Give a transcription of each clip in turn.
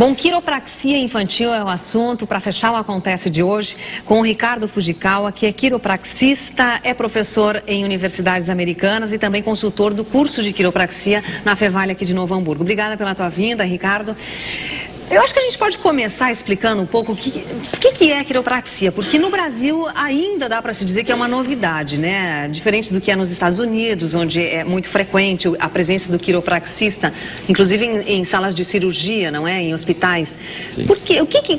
Bom, quiropraxia infantil é o assunto para fechar o Acontece de hoje com o Ricardo Fujikawa, que é quiropraxista, é professor em universidades americanas e também consultor do curso de quiropraxia na Fevale aqui de Novo Hamburgo. Obrigada pela tua vinda, Ricardo. Eu acho que a gente pode começar explicando um pouco o que é quiropraxia, porque no Brasil ainda dá para se dizer que é uma novidade, né? Diferente do que é nos Estados Unidos, onde é muito frequente a presença do quiropraxista, inclusive em salas de cirurgia, não é? Em hospitais.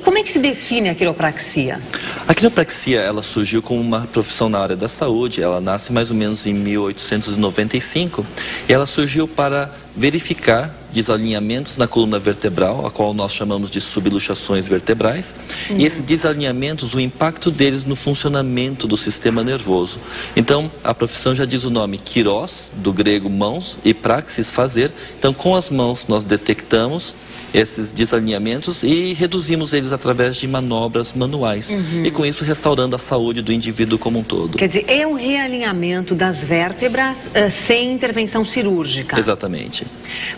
Como é que se define a quiropraxia? A quiropraxia, ela surgiu como uma profissão na área da saúde, ela nasce mais ou menos em 1895 e ela surgiu para verificar desalinhamentos na coluna vertebral, a qual nós chamamos de subluxações vertebrais, e esses desalinhamentos, o impacto deles no funcionamento do sistema nervoso. Então, a profissão já diz o nome, quirós, do grego mãos, e praxis, fazer. Então, com as mãos nós detectamos esses desalinhamentos e reduzimos eles através de manobras manuais. E com isso restaurando a saúde do indivíduo como um todo. Quer dizer, é um realinhamento das vértebras sem intervenção cirúrgica. Exatamente.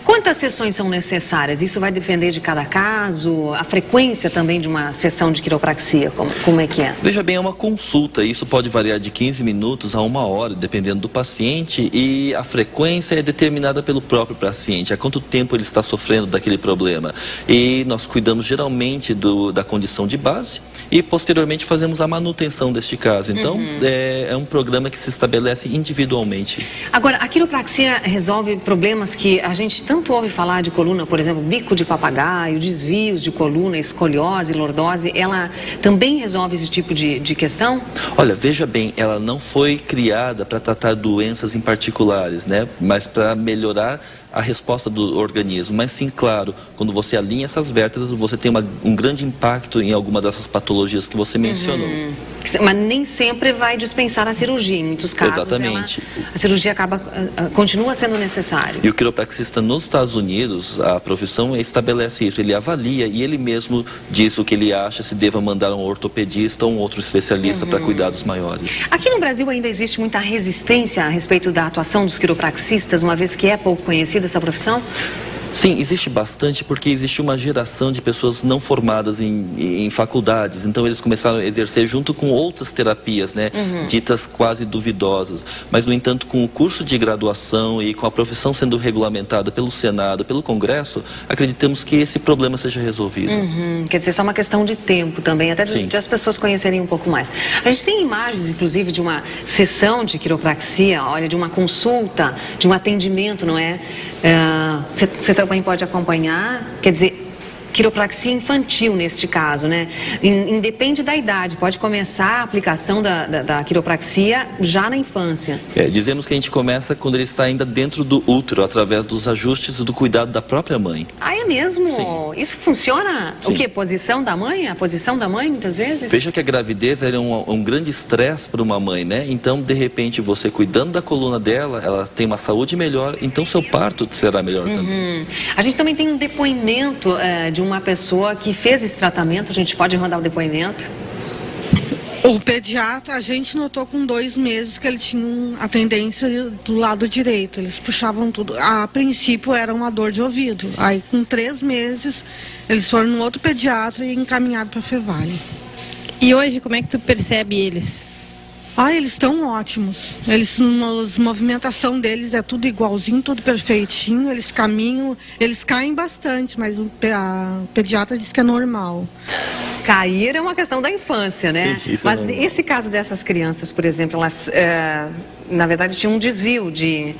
Quantas sessões são necessárias? Isso vai depender de cada caso? A frequência também de uma sessão de quiropraxia, como é que é? Veja bem, é uma consulta, isso pode variar de 15 minutos a 1 hora, dependendo do paciente, e a frequência é determinada pelo próprio paciente, há quanto tempo ele está sofrendo daquele problema. E nós cuidamos geralmente da condição de base e posteriormente fazemos a manutenção deste caso. Então, é um programa que se estabelece individualmente. Agora, a quiropraxia resolve problemas que a gente tanto ouve falar de coluna, por exemplo, bico de papagaio, desvios de coluna, escoliose, lordose. Ela também resolve esse tipo de questão? Olha, veja bem, ela não foi criada para tratar doenças em particulares, né? Mas para melhorar a resposta do organismo. Mas sim, claro, quando você alinha essas vértebras, você tem um grande impacto em alguma dessas patologias que você mencionou. Mas nem sempre vai dispensar a cirurgia, em muitos casos. Exatamente. A cirurgia continua sendo necessária. E o quiropraxista nos Estados Unidos, a profissão estabelece isso, ele avalia e ele mesmo diz o que ele acha, se deva mandar um ortopedista ou um outro especialista para cuidados maiores. Aqui no Brasil ainda existe muita resistência a respeito da atuação dos quiropraxistas, uma vez que é pouco conhecida essa profissão? Sim, existe bastante porque existe uma geração de pessoas não formadas em faculdades, então eles começaram a exercer junto com outras terapias, né, ditas quase duvidosas. Mas, no entanto, com o curso de graduação e com a profissão sendo regulamentada pelo Senado, pelo Congresso, acreditamos que esse problema seja resolvido. Quer dizer, só uma questão de tempo também, até de as pessoas conhecerem um pouco mais. A gente tem imagens, inclusive, de uma sessão de quiropraxia, olha, de uma consulta, de um atendimento, não é? Você também pode acompanhar, quer dizer, quiropraxia infantil neste caso, né? Independe da idade, pode começar a aplicação da quiropraxia já na infância. Dizemos que a gente começa quando ele está ainda dentro do útero, através dos ajustes e do cuidado da própria mãe. Ah, é mesmo? Sim. Isso funciona? Sim. O quê? Posição da mãe? A posição da mãe, muitas vezes? Veja que a gravidez é um grande estresse para uma mãe, né? Então, de repente, você cuidando da coluna dela, ela tem uma saúde melhor, então seu parto será melhor também. A gente também tem um depoimento de uma pessoa que fez esse tratamento, a gente pode rodar o depoimento? O pediatra, a gente notou com 2 meses que ele tinha a tendência do lado direito, eles puxavam tudo. A princípio era uma dor de ouvido, aí com 3 meses eles foram no outro pediatra e encaminhados para a Fevale. E hoje, como é que tu percebe eles? Eles estão ótimos. A movimentação deles é tudo igualzinho, tudo perfeitinho. Eles caminham, eles caem bastante, mas a pediatra diz que é normal. Cair é uma questão da infância, né? Sim, isso mas é esse caso dessas crianças, por exemplo, elas, na verdade, tinham um desvio de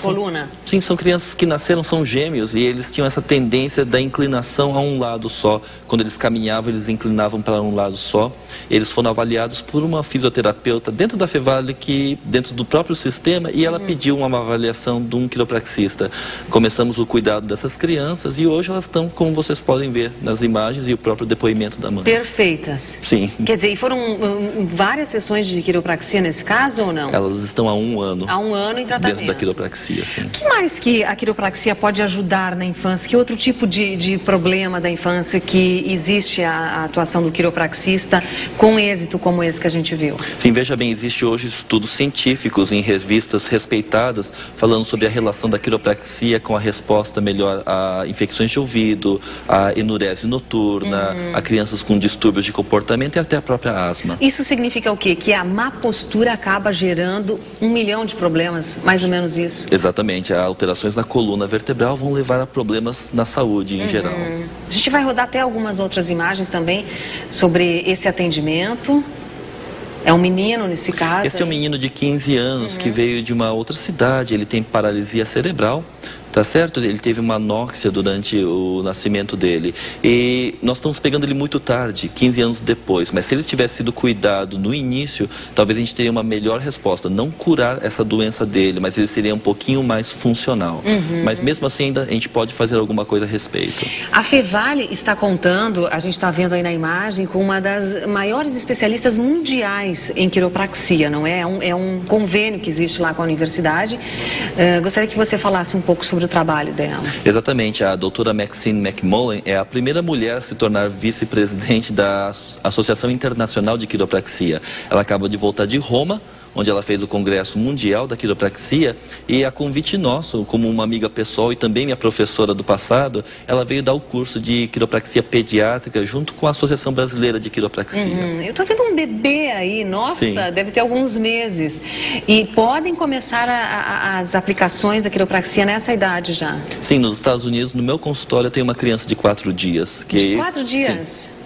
coluna. Sim, são crianças que nasceram, são gêmeos, e eles tinham essa tendência da inclinação a um lado só. Quando eles caminhavam, eles inclinavam para um lado só. Eles foram avaliados por uma fisioterapeuta dentro da Fevale, dentro do próprio sistema, e ela pediu uma avaliação de um quiropraxista. Começamos o cuidado dessas crianças e hoje elas estão, como vocês podem ver nas imagens e o próprio depoimento da mãe. Perfeitas. Sim. Quer dizer, e foram várias sessões de quiropraxia nesse caso ou não? Elas elas estão há 1 ano. Há 1 ano em tratamento. Dentro da quiropraxia, sim. O que mais que a quiropraxia pode ajudar na infância? Que outro tipo de problema da infância que existe a atuação do quiropraxista com êxito como esse que a gente viu? Sim, veja bem, existe hoje estudos científicos em revistas respeitadas falando sobre a relação da quiropraxia com a resposta melhor a infecções de ouvido, a enurese noturna, a crianças com distúrbios de comportamento e até a própria asma. Isso significa o quê? Que a má postura acaba gerando 1 milhão de problemas, mais ou menos isso? Exatamente, as alterações na coluna vertebral vão levar a problemas na saúde em geral. A gente vai rodar até algumas outras imagens também sobre esse atendimento. É um menino nesse caso? Este é um menino de 15 anos que veio de uma outra cidade, ele tem paralisia cerebral. Tá certo? Ele teve uma anóxia durante o nascimento dele. E nós estamos pegando ele muito tarde, 15 anos depois. Mas se ele tivesse sido cuidado no início, talvez a gente teria uma melhor resposta. Não curar essa doença dele, mas ele seria um pouquinho mais funcional. Mas mesmo assim, ainda a gente pode fazer alguma coisa a respeito. A Fevale está contando, a gente está vendo aí na imagem, com uma das maiores especialistas mundiais em quiropraxia, não é? É um convênio que existe lá com a universidade. Gostaria que você falasse um pouco sobre o trabalho dela. Exatamente, a doutora Maxine McMullen é a primeira mulher a se tornar vice-presidente da Associação Internacional de Quiropraxia. Ela acaba de voltar de Roma, onde ela fez o Congresso Mundial da Quiropraxia, e a convite nosso, como uma amiga pessoal e também minha professora do passado, ela veio dar o curso de quiropraxia pediátrica junto com a Associação Brasileira de Quiropraxia. Eu estou vendo um bebê aí, nossa, Sim. Deve ter alguns meses. E podem começar as aplicações da quiropraxia nessa idade já? Sim, nos Estados Unidos, no meu consultório, eu tenho uma criança de 4 dias. De 4 dias? Sim.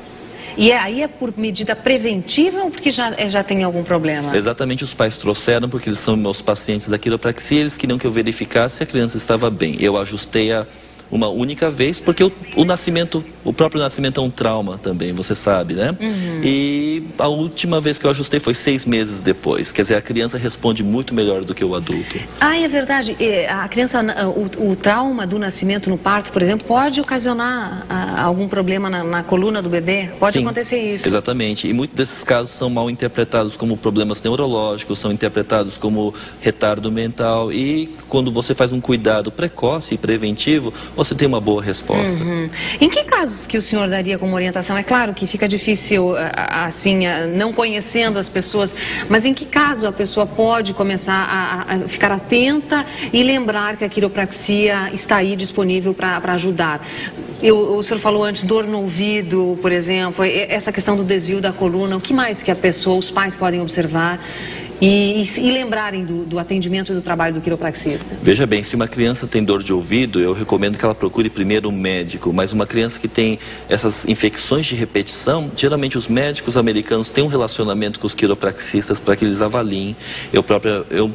E aí é por medida preventiva ou porque já tem algum problema? Exatamente, os pais trouxeram porque eles são meus pacientes da quiropraxia, eles queriam que eu verificasse se a criança estava bem. Eu ajustei uma única vez, porque o próprio nascimento é um trauma também, você sabe, né? E a última vez que eu ajustei foi 6 meses depois. Quer dizer, a criança responde muito melhor do que o adulto. Ah, é verdade. A criança, o trauma do nascimento no parto, por exemplo, pode ocasionar algum problema na coluna do bebê? Pode Sim, acontecer isso? Exatamente. E muitos desses casos são mal interpretados como problemas neurológicos, são interpretados como retardo mental. E quando você faz um cuidado precoce e preventivo, você tem uma boa resposta. Em que casos que o senhor daria como orientação? É claro que fica difícil, assim, não conhecendo as pessoas, mas em que caso a pessoa pode começar a ficar atenta e lembrar que a quiropraxia está aí disponível para ajudar? O senhor falou antes, dor no ouvido, por exemplo, essa questão do desvio da coluna, o que mais que os pais podem observar e lembrarem do atendimento e do trabalho do quiropraxista? Veja bem, se uma criança tem dor de ouvido, eu recomendo que ela procure primeiro um médico, mas uma criança que tem essas infecções de repetição, geralmente os médicos americanos têm um relacionamento com os quiropraxistas para que eles avaliem. Eu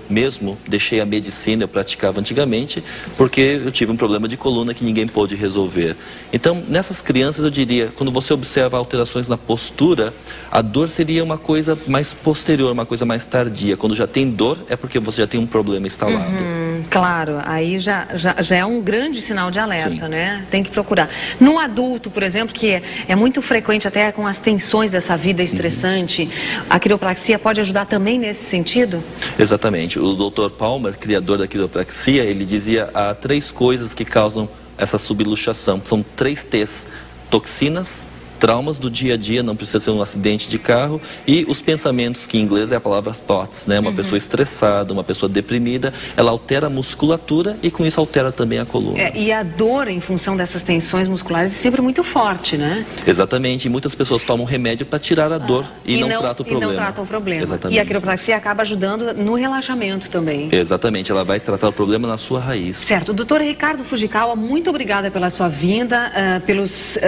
mesmo deixei a medicina, eu praticava antigamente, porque eu tive um problema de coluna que ninguém pôde resolver. Então, nessas crianças, eu diria, quando você observa alterações na postura, a dor seria uma coisa mais posterior, uma coisa mais tardia. Quando já tem dor, é porque você já tem um problema instalado. Claro, aí já é um grande sinal de alerta, Sim. né? Tem que procurar. No adulto, por exemplo, que é muito frequente até com as tensões dessa vida estressante, a quiropraxia pode ajudar também nesse sentido? Exatamente. O Dr. Palmer, criador da quiropraxia, ele dizia há 3 coisas que causam essa subluxação. São 3 T's: toxinas, traumas do dia a dia, não precisa ser um acidente de carro, e os pensamentos, que em inglês é a palavra thoughts, né? Uma pessoa estressada, uma pessoa deprimida, ela altera a musculatura e com isso altera também a coluna. E a dor em função dessas tensões musculares é sempre muito forte, né? Exatamente, e muitas pessoas tomam remédio para tirar a dor e não tratam o problema. E não tratam o problema. Exatamente. E a quiropraxia acaba ajudando no relaxamento também. Exatamente, ela vai tratar o problema na sua raiz. Certo. Doutor Ricardo Fujikawa, muito obrigada pela sua vinda, pelas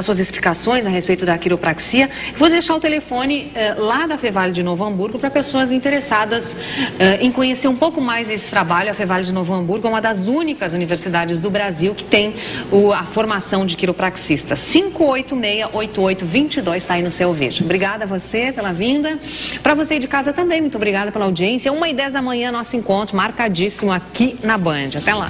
suas explicações a respeito da quiropraxia. Vou deixar o telefone lá da Fevale de Novo Hamburgo para pessoas interessadas em conhecer um pouco mais esse trabalho. A Fevale de Novo Hamburgo é uma das únicas universidades do Brasil que tem a formação de quiropraxista. 586-8822 está aí no seu vídeo. Obrigada a você pela vinda. Para você aí de casa também, muito obrigada pela audiência. 1h10 da manhã, nosso encontro marcadíssimo aqui na Band. Até lá.